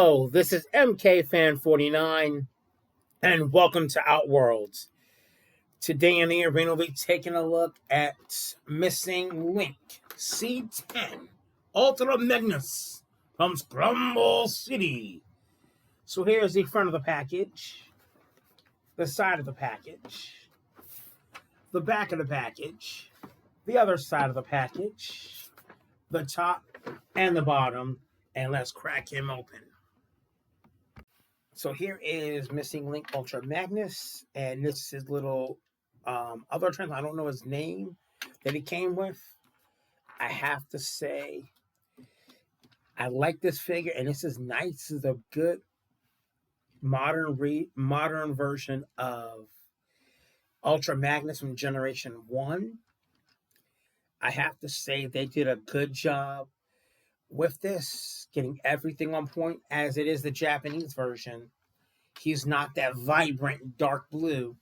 Hello, this is MKFan49, and welcome to Outworlds. Today in the arena, we'll be taking a look at Missing Link C10 Ultra Magnus from Scramble City. So here's the front of the package, the side of the package, the back of the package, the other side of the package, the top and the bottom, and let's crack him open. So here is Missing Link Ultra Magnus, and this is his little other trend. I don't know his name that he came with. I have to say, I like this figure, and this is nice. This is a good modern version of Ultra Magnus from Generation 1. I have to say they did a good job with this, getting everything on point, as it is the Japanese version. He's not that vibrant dark blue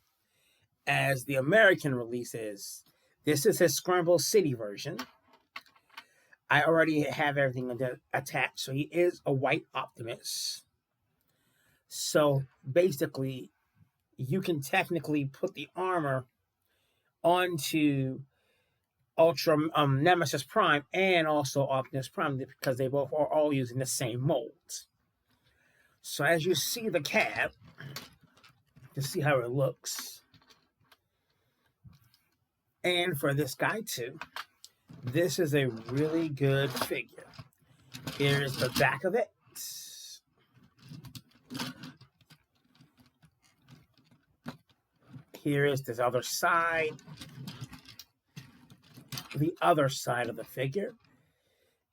as the American release is. This is his Scramble City version. I already have everything attached, so he is a white Optimus. So basically, you can technically put the armor onto Ultra Nemesis Prime and also Optimus Prime because they both are all using the same mold. So as you see the cab, to see how it looks. And for this guy too, this is a really good figure. Here's the back of it. Here is this other side. The other side of the figure.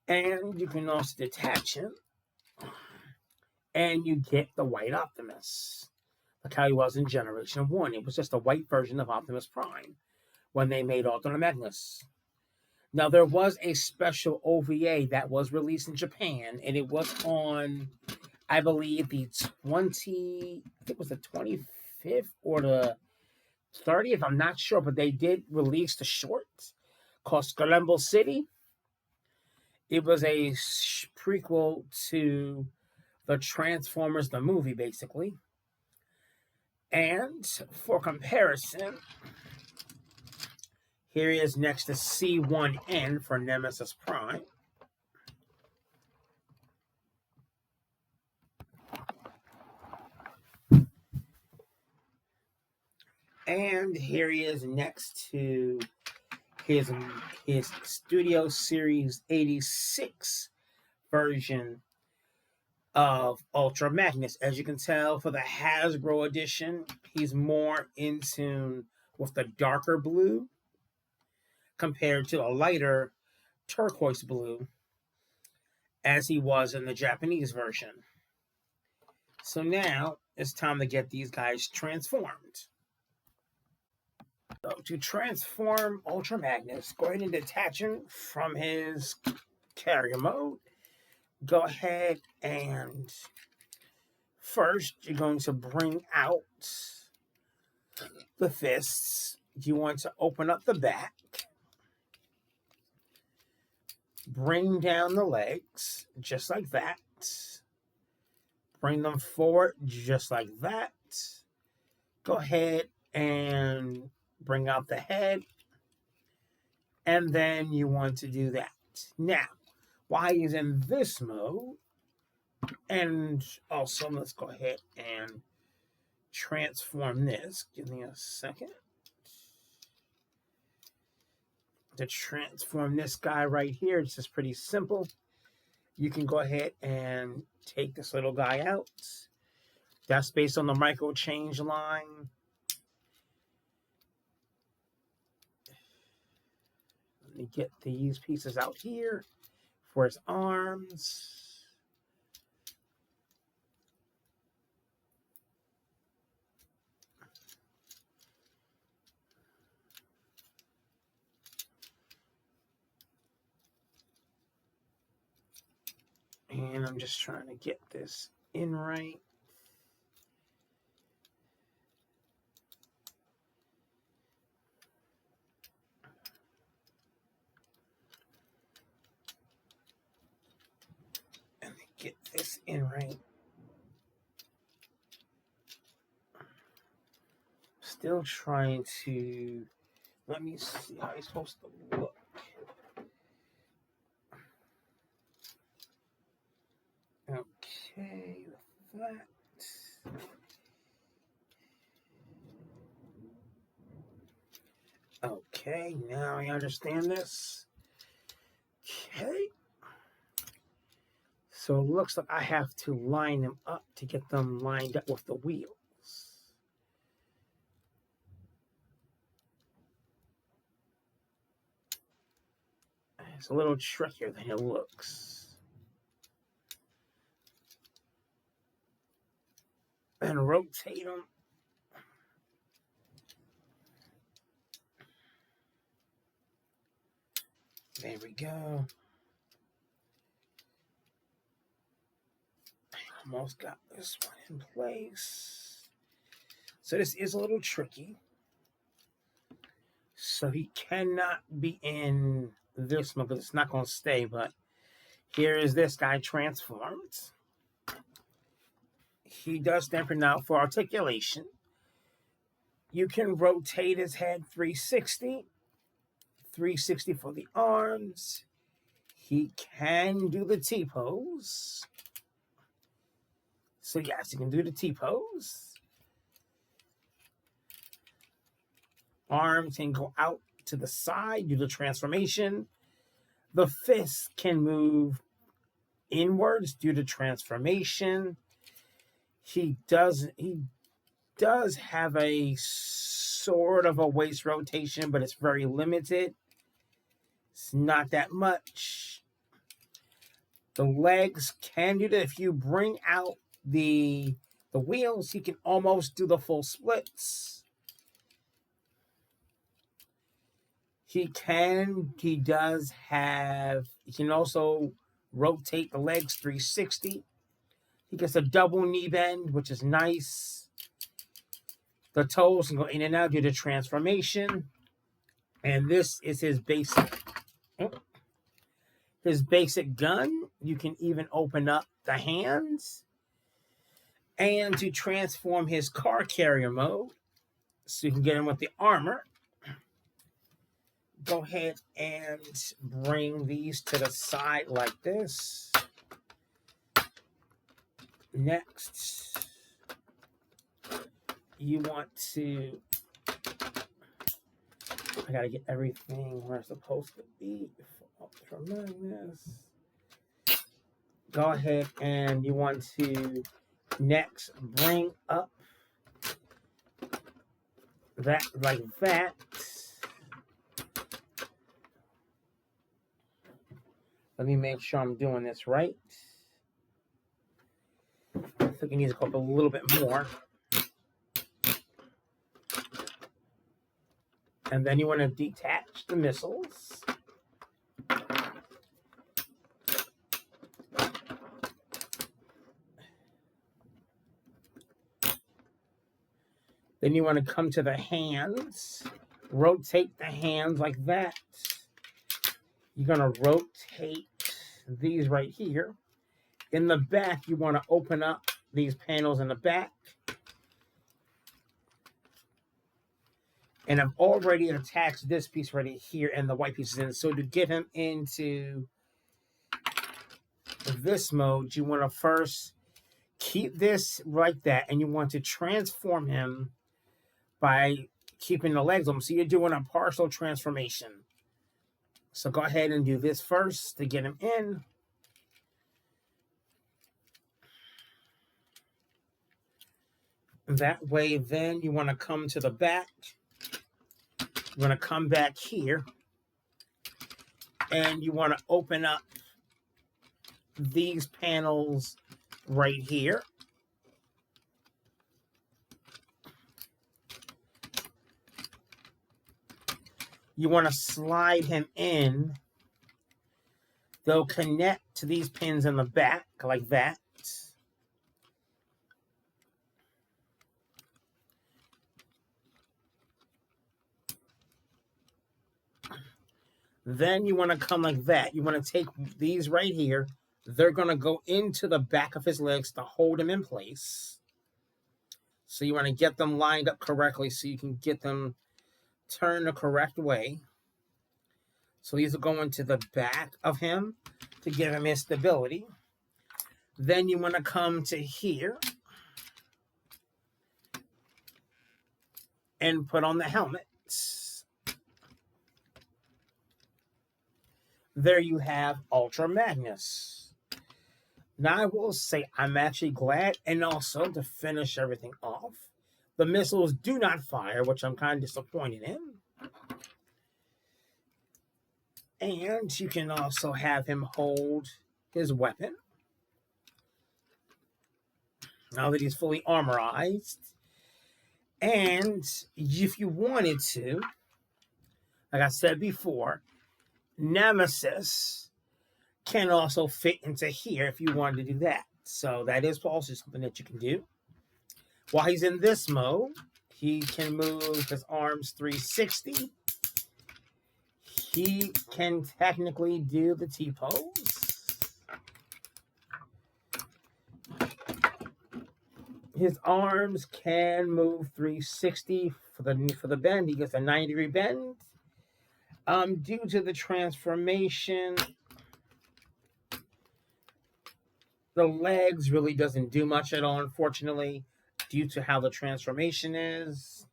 And you can also detach him. And you get the white Optimus. Like how he was in Generation 1. It was just a white version of Optimus Prime when they made Ultra Magnus. Now, there was a special OVA that was released in Japan, and it was on, I believe, the 25th or the 30th. I'm not sure, but they did release the short called Scramble City. It was a prequel to the Transformers, the movie, basically. And for comparison, here he is next to C1N for Nemesis Prime. And here he is next to his Studio Series 86 version of Ultra Magnus. As you can tell, for the Hasbro edition, he's more in tune with the darker blue compared to a lighter turquoise blue as he was in the Japanese version. So now it's time to get these guys transformed. So to transform Ultra Magnus, go ahead and detach him from his carrier mode. Go ahead and first you're going to bring out the fists. You want to open up the back. Bring down the legs, just like that. Bring them forward, just like that. Go ahead and bring out the head. And then you want to do that. Now, while he's in this mode, and also let's go ahead and transform this. Give me a second. To transform this guy right here, it's just pretty simple. You can go ahead and take this little guy out. That's based on the micro change line. Let me get these pieces out here for his arms. And I'm just trying to get this in right. And get this in right still trying to, let me see how he's supposed to look. Okay, that. Okay, now I understand this. Okay. So it looks like I have to line them up to get them lined up with the wheels. It's a little trickier than it looks. And rotate them. There we go. Almost got this one in place. So this is a little tricky. So he cannot be in this one because it's not going to stay. But here is this guy transformed. He does stand for now for articulation. You can rotate his head 360. 360 for the arms. He can do the T-pose. So yes, he can do the T-pose. Arms can go out to the side, do the transformation. The fist can move inwards due to transformation. He does have a sort of a waist rotation, but it's very limited. It's not that much. The legs can do that. If you bring out the wheels, he can almost do the full splits. He can also rotate the legs 360. He gets a double knee bend, which is nice. The toes can go in and out due to transformation. And this is his basic gun. You can even open up the hands. And to transform his car carrier mode, so you can get him with the armor, go ahead and bring these to the side like this. Next, you want to, I gotta get everything where it's supposed to be for Magnus. Go ahead and you want to next bring up that like that. Let me make sure I'm doing this right. I think it needs to go up a little bit more. And then you want to detach the missiles. Then you want to come to the hands. Rotate the hands like that. You're going to rotate these right here. In the back, you want to open up these panels in the back. And I've already attached this piece right here and the white pieces in. So to get him into this mode, you want to first keep this like that. And you want to transform him by keeping the legs on. So you're doing a partial transformation. So go ahead and do this first to get him in. That way, then you want to come to the back. You want to come back here. And you want to open up these panels right here. You want to slide him in. They'll connect to these pins in the back like that. Then you want to come like that. You want to take these right here. They're going to go into the back of his legs to hold him in place. So you want to get them lined up correctly so you can get them turned the correct way. So these are going to the back of him to give him his stability. Then you want to come to here and put on the helmet. There you have Ultra Magnus. Now I will say I'm actually glad, and also to finish everything off, the missiles do not fire, which I'm kind of disappointed in. And you can also have him hold his weapon. Now that he's fully armorized. And if you wanted to, like I said before, Nemesis can also fit into here if you wanted to do that. So that is also something that you can do. While he's in this mode, he can move his arms 360. He can technically do the T-pose. His arms can move 360 for the bend. He gets a 90-degree bend. Due to the transformation, the legs really doesn't do much at all, unfortunately, due to how the transformation is.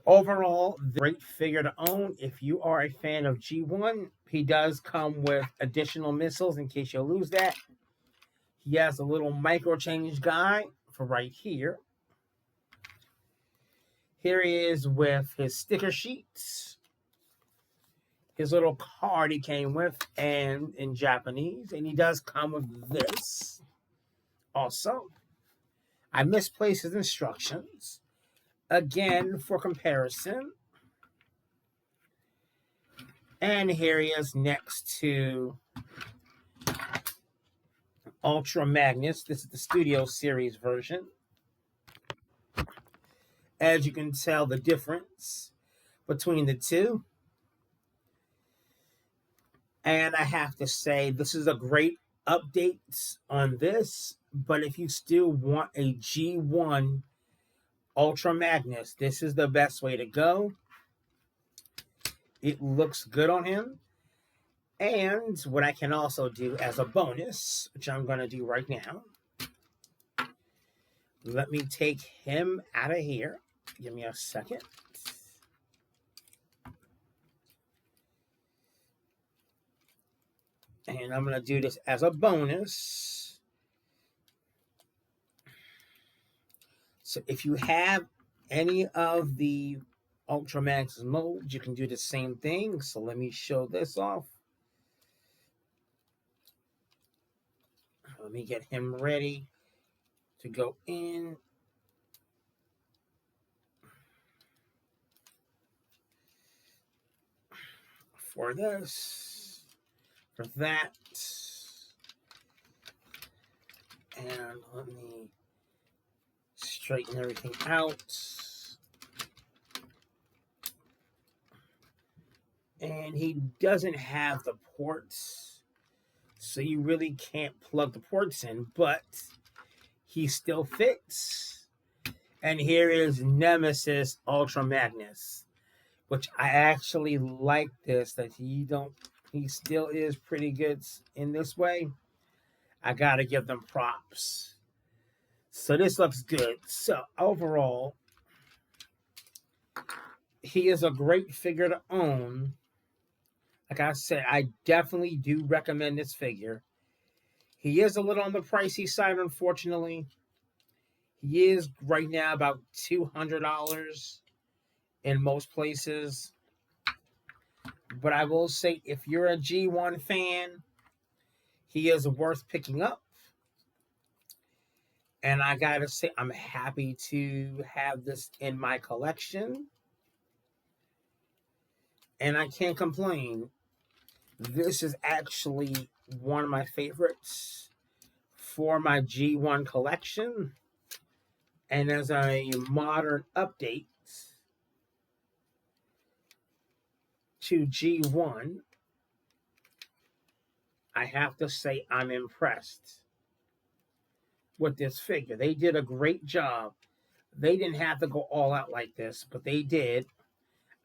Overall, great figure to own if you are a fan of G1. He does come with additional missiles in case you lose that. He has a little micro change guy for right here. Here he is with his sticker sheets, his little card he came with, and in Japanese. And he does come with this also. I misplaced his instructions. Again, for comparison. And here he is next to Ultra Magnus. This is the Studio Series version. As you can tell, the difference between the two. And I have to say, this is a great update on this. But if you still want a G1 Ultra Magnus, this is the best way to go. It looks good on him. And what I can also do as a bonus, which I'm going to do right now, let me take him out of here. Give me a second. And I'm going to do this as a bonus. So if you have any of the Ultra Max modes, you can do the same thing. So let me show this off. Let me get him ready to go in. For this, for that. And let me straighten everything out. And he doesn't have the ports, so you really can't plug the ports in, but he still fits. And here is Nemesis Ultra Magnus, which I actually like this, that he still is pretty good in this way. I gotta give them props. So this looks good. So overall, he is a great figure to own. Like I said, I definitely do recommend this figure. He is a little on the pricey side, unfortunately. He is right now about $200 in most places. But I will say, if you're a G1 fan, he is worth picking up. And I gotta say, I'm happy to have this in my collection. And I can't complain. This is actually one of my favorites for my G1 collection. And as a modern update to G1, I have to say I'm impressed. with this figure. They did a great job. They didn't have to go all out like this, but they did.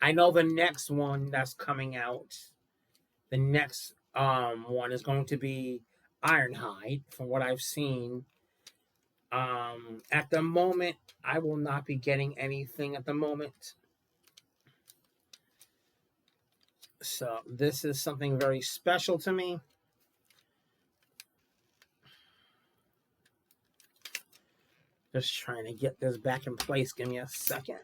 I know the next one that's coming out, the next one is going to be Ironhide, from what I've seen. At the moment, I will not be getting anything at the moment. So this is something very special to me. Just trying to get this back in place. Give me a second.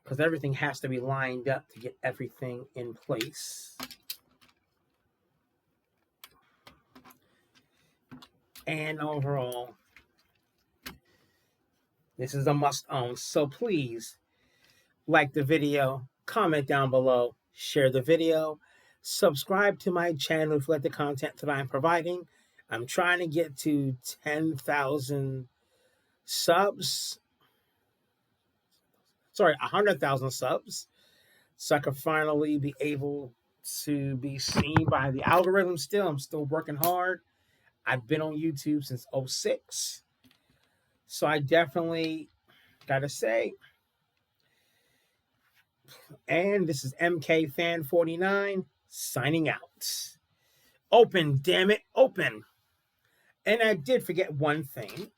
Because everything has to be lined up to get everything in place. And overall, this is a must own. So please like the video, comment down below, share the video, subscribe to my channel if you like the content that I'm providing. I'm trying to get to 10,000 subs. Sorry, 100,000 subs. So I can finally be able to be seen by the algorithm still. I'm still working hard. I've been on YouTube since 06. So I definitely gotta say, and this is MK Fan 49 signing out. Open, damn it, open. And I did forget one thing.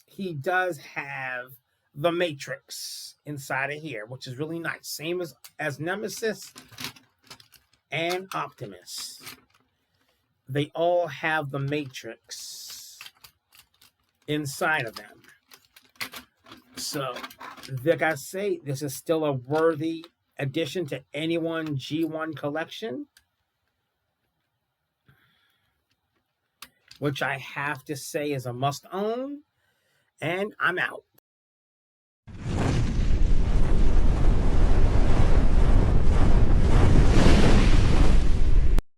He does have the Matrix inside of here, which is really nice. Same as Nemesis and Optimus. They all have the Matrix inside of them. So, like I say, this is still a worthy addition to anyone G1 collection, which I have to say is a must own. And I'm out.